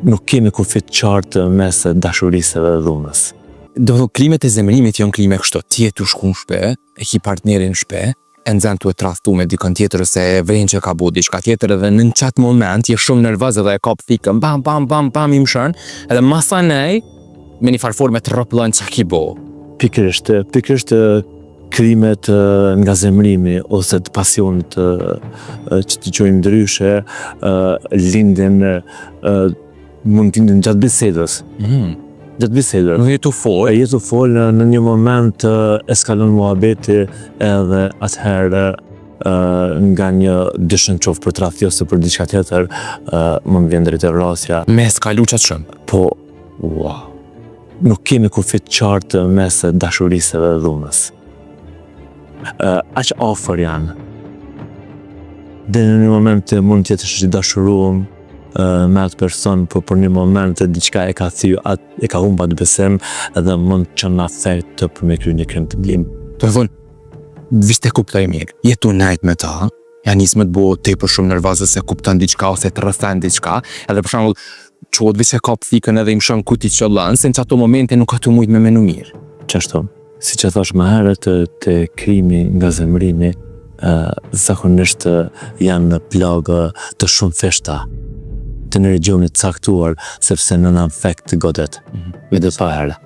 nuk kemi kufit qartë mes dashurisë dhe dhunës. Do të klimet e zemërimit janë klime kështu, ti je tu shku në shpe, e ki partnerin në shpe, e nxen tu e tradhtu me dikën tjetër ose e vren që ka bu diçka tjetër edhe në çat moment je shumë nervoz edhe e kap fikën, bam bam bam bam i mshën, edhe masanej me një farforme të rroplon çka ki bo. Pikërisht krimet nga zemrimi ose të pasionit që t'i quajmë ndryshe, lindin mund t'lindin gjatë bisedës. Gjatë bisedës. Nuk je tu fol. Je tu fol në një moment eskalon muhabeti edhe atëherë nga një dëshën qoftë për tradhti ose për diçka tjetër, më vjen drejt e vrasja. Me eskalu qatë shumë. Po, wow. Nuk kemi kufit qartë mes dashurisë dhe dhunës. Aq afër janë. Dhe në një moment mund të jesh i dashuruar me atë person, por për një moment diçka e ka thyer, e ka humbur besim edhe mund të çon afert për me kryer një krim të blim. Do të thonë, visht e kuptoj mirë. Jetu najt me ta, ja nis me të bo tepër shumë nervoze se kupton diçka ose të rrethan diçka, edhe për shembull çohet visht e kap fikën edhe i mshon ku ti çollën, se në ato momente nuk ka të mujt me menu mirë. Qashtu, siç e thash më herët, te krimi nga zemrimi zakonisht janë plagë të shumë feshta të në regionit caktuar, sepse në afekt godet. Me dhe pa herë.